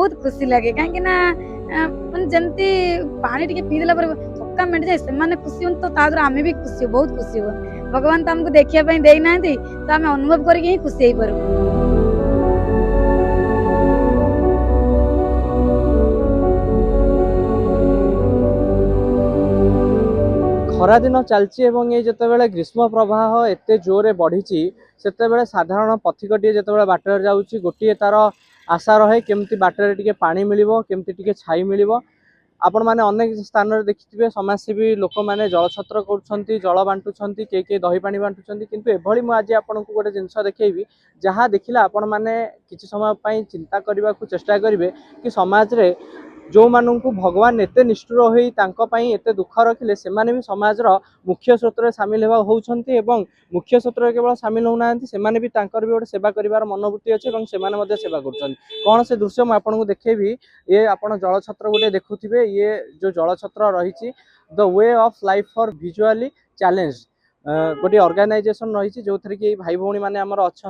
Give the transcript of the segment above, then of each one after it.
बहुत खुशी लगे कहीं माने जमती पानी टिके पी देला पर थक्का मिट जाए से खुशी हो तो तादर आमे भी खुशी हो बहुत खुशी हो भगवान तो हमको देखिया पई देई नांती तो आमे अनुभव करके ही खुशी हेई परबो। खरा दिन चलती ये जितेबाला ग्रीष्म प्रवाह एत जोरे बढ़ी से साधारण पथिकटे जिते बाटर जाऊँगी गोटे तार आशा रहे केमती बाटर टे पा मिल केमती छाई मिल आपण मैंने अनेक स्थान में देखिए समाजसेवी लोक मैंने जलछत्र कर जल बांटुंट किए दही पानी बांटुंट किंतु एभली मुझे आपको गोटे जिनस देखी जहाँ देखला आपण मैंने किसी समय चिंता करने को चेष्टा करेंगे कि समाज रे जो मानू भगवान एत निष्ठुर होई एत दुख रखिले से भी समाज मुख्य स्रोत में सामिल होती मुख्य स्रोत केवल सामिल होना से भी गोटे सेवा कर मनोवृत्ति अच्छे से सेवा कर कौन से दृश्य मुझे देखेबी ये आप जलछत्र गोटे देखुवे ये जो जलछत्र रही the way of life for visually challenge गोटे ऑर्गेनाइजेशन रही जो थी कि भाई भौणी मैंने आमर अच्छा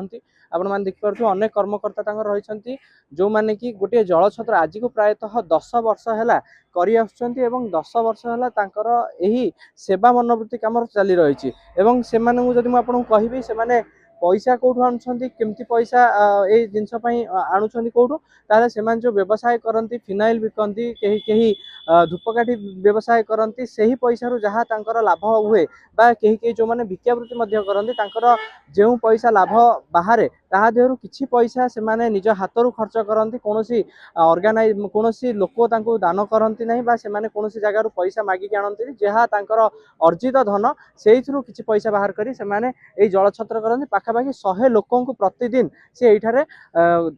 आपण मैंने देखिपे अनेक कर्मकर्ता रही जो मैंने कि गोटे जलछत्र आज को प्रायतः 10 वर्ष है करी आसुचंती एवं 10 वर्ष है तांकर यही सेवा मनोवृत्ति कम चली रही से जदि मुझे कहबी से पैसा कौटू आणुछंती केमती पैसा ए जिनस आणुछंती कौटू ताले से जो व्यवसाय करती फिनाइल बिकती कहीं धूपकाठी व्यवसाय करती से ही पैसा रू जहाँ तांकर लाभ हुए बा कहीं जो मैंने भिक्षावृत्ति करती जो पैसा लाभ बाहर ता देहरु किछि पैसा से माने निज हाथरू खर्च करती कौन ऑर्गेनाइज कौन लोक दान करती ना बा से माने कौन जगार पैसा मागिक आणती जहाँ तांकर अर्जित धन से किछि पैसा बाहर करी से माने एई जलछत्र करती पाखापाखि 100 लोक प्रतिदिन से ये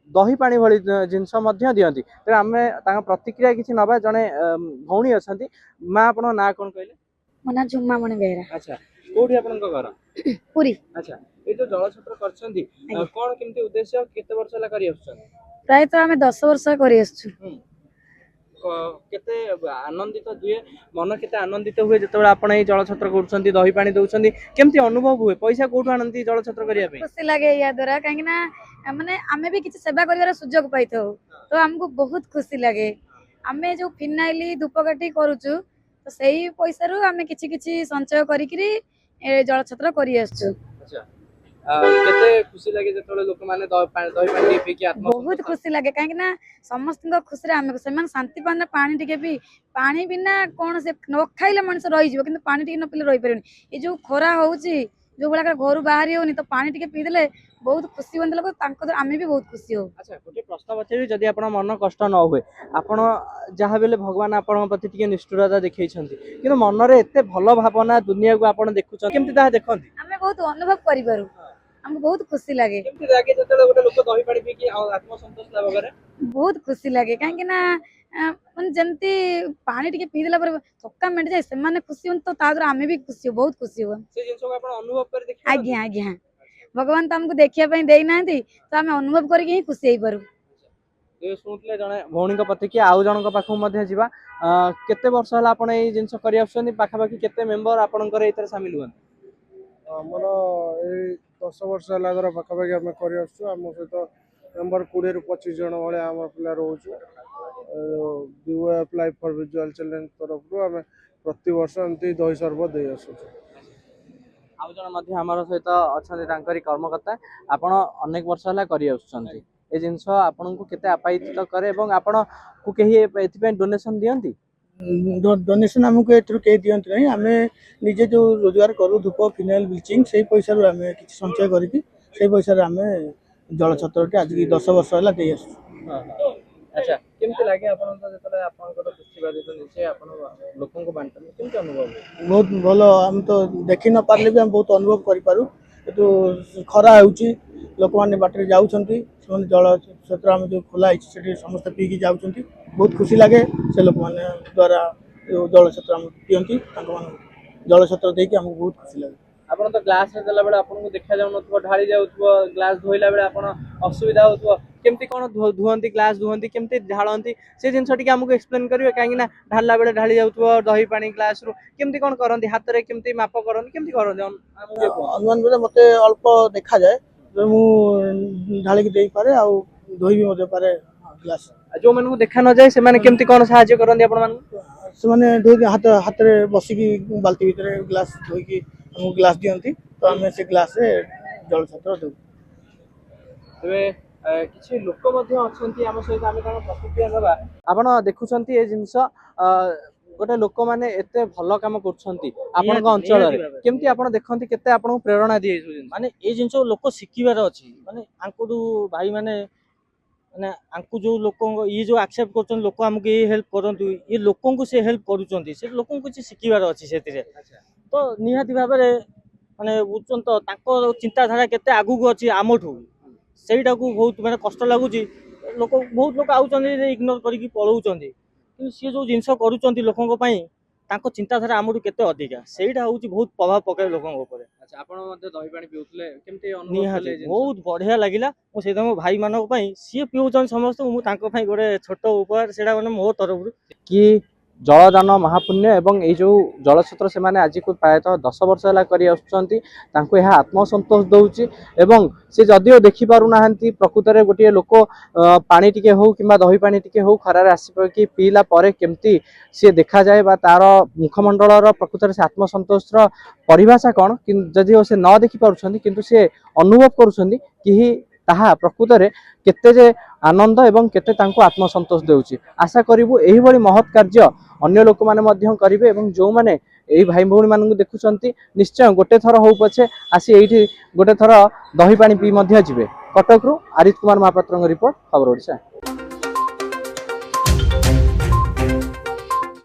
दही पानी भली जिनस दियंती तेणु आम प्रतिक्रिया किसी नवा जड़े भौणी अच्छा माँ आप ना कौन कहले मो ना झुमा मणि बेहरा। अच्छा कोठी आपन घर पूरी। अच्छा ये जो जलछत्र करछंती कोन केमती उद्देश्य केते वर्ष ला करी आछन प्राय तो आमे 10 वर्ष करी आछू केते आनंदित हुए मन केते आनंदित हुए जतबे आपण ए जलछत्र करछंती दही पानी दउछंती केमती अनुभव हुए पैसा कोठु आनंदी जलछत्र करिया पे खुशी लागे या द्वारा काहे माने आमे भी किछि सेवा करिवार सुयोग पाइथौ तो हमको बहुत खुशी लागे आमे जो फिनाइली धूपकाठी करूछु तो सही पैसा रू आमे किछि किछि संचय करिकरी ए जलछत्र करी आछू। अच्छा केते खुशी लागे जतबे लोक माने दही पानी पी के आत्मा बहुत खुशी लागे काहे समस्त खुशी रे आमे से शांति पान पानी टिके भी पानी बिना कौन से न खाइले मनुष्य रही जिवो किंतु पानी टिके न पीले रही परनी ए जो खरा होउची जो बड़ा घर बाहरी होनी तो पानी टिके पी देले बहुत खुशी होन लोग तांको आमे भी बहुत खुशी हो। अच्छा गोटे प्रश्न पचारि जदि आपण मन कष्ट न हुए आपण जहाँ बेले भगवान आपण प्रति टिके निष्ठुरता देखैछंती किंतु मन रे एते भलो भावना दुनिया को आपण देखुछन केमती ता देखंती आमे बहुत अनुभव करि पारू हमको बहुत खुशी लागे केमती लागे जतले गोटे लोक दही पानी पी के आत्मसंतोष लाभ करे बहुत खुशी लागे काहे माने जमती पानी टिके पी देला पर थक्का मिट जाए से खुशी हो तो तादर आमे भी खुशी हो बहुत खुशी हो से जिंस को आपण अनुभव कर देखि आज्ञा आज्ञा भगवान तो हमको देखिया पई देई नांती तो आमे अनुभव करके ही खुशी हेई पारू। ये सुनतले जने भौणी प्रतिक्रिया आउ जन पाखु मध्ये जीवा केते वर्ष हला आपण ए जिंस करि आछन पाखापाखि केते मेंबर आपणकर एथरे शामिल हुन आमर ए 10 वर्ष है पाखापाखि आम कर सहित मेम्बर 20 ରୁ 25 जन भाई आम पिला रोचु way of life for visual challenge तरफ आम प्रति वर्ष एमती दही सर्व दे आसु आउ जन मध्ये हमर सहित अछन तांकरी कर्मकर्ता आपण अनेक वर्ष हला करि आछन ए जिंस आपन को केते अपायित करे एवं आपन को केही एथि डोनेशन दियंती डोनेशन आमको एथर कई दियंती नहीं आम निजे जो रोजगार करूँ धूप फिनाइल ब्लीचिंग से पैसा आम कि संचय करके पैसा आम जलछत्र आज 10 वर्ष है दे आस। अच्छा केमती लागे आपन तो जतले आपन को पुष्टिवाद तो निचे आपन लोकन को बांटन केमती अनुभव बहुत भलो हम तो देखि न पारले भी हम बहुत अनुभव करि पारू तो खरा होउची लोक माने बाटरे जाउछंती से जल क्षेत्र आम जो खोला है समस्त पीकी जाउछंती बहुत खुशी लगे से लोक माने द्वारा जल क्षेत्र आम पियंती जल क्षेत्र देके हमको बहुत खुशी लगे आपन तो ग्लास रे देला बेले आपन को देखा जाउ नथबो ढाली जाउथबो ग्लास धोइला बेले आपन असुविधा होथबो केमती कोन धुवंती ग्लास धुवंती केमती ढाळंती से जिंस टिके हमको एक्सप्लेन करिवे काहे ना ढालला बेले ढाली जाउथबो दही पानी ग्लास रो केमती कोन करंती हाथ रे केमती माप करंती केमती करंती अनुमान बेले मते अल्प देखा जाए जो मु ढाली के देई पारे आ धोई भी मते पारे ग्लास जो मानू देखा न जाए से केमती कौन साहाଯ୍य करंदी आपण मानू ସେମାନେ ଧୋଇକି ହାତରେ ବସିକି ବାଲ୍ଟି ଭିତରେ ଗ୍ଲାସ୍ ଧୋଇକି ଆମକୁ ଗ୍ଲାସ୍ ଦିଅନ୍ତି ତ ଆମେ ସେ ଗ୍ଲାସ୍ରେ ଜଳଛତ୍ର ଦେଉ। ତେବେ କିଛି ଲୋକ ମଧ୍ୟ ଅଛନ୍ତି ଆମ ସହିତ ଆମେ ତାଙ୍କ ପ୍ରତିକ୍ରିୟା ନେବା। ଆପଣ ଦେଖୁଛନ୍ତି ଏ ଜିନିଷ ଗୋଟେ ଲୋକମାନେ ଏତେ ଭଲ କାମ କରୁଛନ୍ତି ଆପଣଙ୍କ ଅଞ୍ଚଳରେ କେମିତି ଆପଣ ଦେଖନ୍ତି କେତେ ଆପଣଙ୍କୁ ପ୍ରେରଣା ଦିଏ ଏ ସବୁ ଜିନିଷ? ମାନେ ଏ ଜିନିଷ ଲୋକ ଶିଖିବାର ଅଛି ମାନେ ଆଙ୍କଠୁ ଭାଇ ମାନେ ଆଙ୍କୁ ଯୋଉ ଲୋକଙ୍କ ଇଏ ଯୋଉ ଆକ୍ସେପ୍ଟ କରୁଛନ୍ତି ଲୋକ ଆମକୁ ଏଇ ହେଲ୍ପ କରନ୍ତୁ ଇଏ ଲୋକଙ୍କୁ ସେ ହେଲ୍ପ କରୁଛନ୍ତି ସେ ଲୋକଙ୍କୁ କିଛି ଶିଖିବାର ଅଛି ସେଥିରେ ତ ନିହାତି ଭାବରେ ମାନେ ବୁଝୁଛନ୍ତି ତ ତାଙ୍କ ଚିନ୍ତାଧାରା କେତେ ଆଗକୁ ଅଛି ଆମଠୁ ସେଇଟାକୁ ବହୁତ ମାନେ କଷ୍ଟ ଲାଗୁଛି ଲୋକ ବହୁତ ଲୋକ ଆଉଛନ୍ତି ଇଗ୍ନୋର କରିକି ପଳଉଛନ୍ତି କିନ୍ତୁ ସିଏ ଯୋଉ ଜିନିଷ କରୁଛନ୍ତି ଲୋକଙ୍କ ପାଇଁ ତାଙ୍କ ଚିନ୍ତାଧାରା ଆମଠୁ କେତେ ଅଧିକା ସେଇଟା ହଉଛି ବହୁତ ପ୍ରଭାବ ପକାଏ ଲୋକଙ୍କ ଉପରେ। ଆଚ୍ଛା ଆପଣ ମଧ୍ୟ ଦହି ପାଣି ପିଉଥିଲେ କେମିତି ଅନୁଭବ ନିହାତି କଲେ ଏ ଜିନିଷ? ବହୁତ ବଢିଆ ଲାଗିଲା ମୁଁ ସେଇଟା ମୋ ଭାଇ ମାନଙ୍କ ପାଇଁ ସିଏ ପିଉଛନ୍ତି ସମସ୍ତଙ୍କୁ ମୁଁ ତାଙ୍କ ପାଇଁ ଗୋଟେ ଛୋଟ ଉପହାର ସେଇଟା ମାନେ ମୋ ତରଫରୁ କି ଜଳଦାନ ମହାପୁଣ୍ୟ ଏବଂ ଏଇ ଯେଉଁ ଜଳଛତ୍ର ସେମାନେ ଆଜିକୁ ପ୍ରାୟତଃ 10 ବର୍ଷ ହେଲା କରି ଆସୁଛନ୍ତି ତାଙ୍କୁ ଏହା ଆତ୍ମସନ୍ତୋଷ ଦେଉଛି ଏବଂ ସେ ଯଦିଓ ଦେଖିପାରୁନାହାନ୍ତି ପ୍ରକୃତରେ ଗୋଟିଏ ଲୋକ ପାଣି ଟିକେ ହଉ କିମ୍ବା ଦହି ପାଣି ଟିକେ ହଉ ଖରାରେ ଆସିକି ପିଇଲା ପରେ କେମିତି ସିଏ ଦେଖାଯାଏ ବା ତାର ମୁଖମଣ୍ଡଳର ପ୍ରକୃତରେ ସେ ଆତ୍ମସନ୍ତୋଷର ପରିଭାଷା କ'ଣ ଯଦିଓ ସେ ନ ଦେଖିପାରୁଛନ୍ତି କିନ୍ତୁ ସେ ଅନୁଭବ କରୁଛନ୍ତି କି ତାହା ପ୍ରକୃତରେ କେତେ ଯେ ଆନନ୍ଦ ଏବଂ କେତେ ତାଙ୍କୁ ଆତ୍ମସନ୍ତୋଷ ଦେଉଛି। ଆଶା କରିବୁ ଏହିଭଳି ମହତ୍ କାର୍ଯ୍ୟ ଅନ୍ୟ ଲୋକମାନେ ମଧ୍ୟ କରିବେ ଏବଂ ଯେଉଁମାନେ ଏଇ ଭାଇ ଭଉଣୀମାନଙ୍କୁ ଦେଖୁଛନ୍ତି ନିଶ୍ଚୟ ଗୋଟେ ଥର ହଉ ପଛେ ଆସି ଏଇଠି ଗୋଟେ ଥର ଦହି ପାଣି ପିଇ ମଧ୍ୟ ଯିବେ। କଟକରୁ ଆରିତ କୁମାର ମହାପାତ୍ରଙ୍କ ରିପୋର୍ଟ, ଖବର ଓଡ଼ିଶା।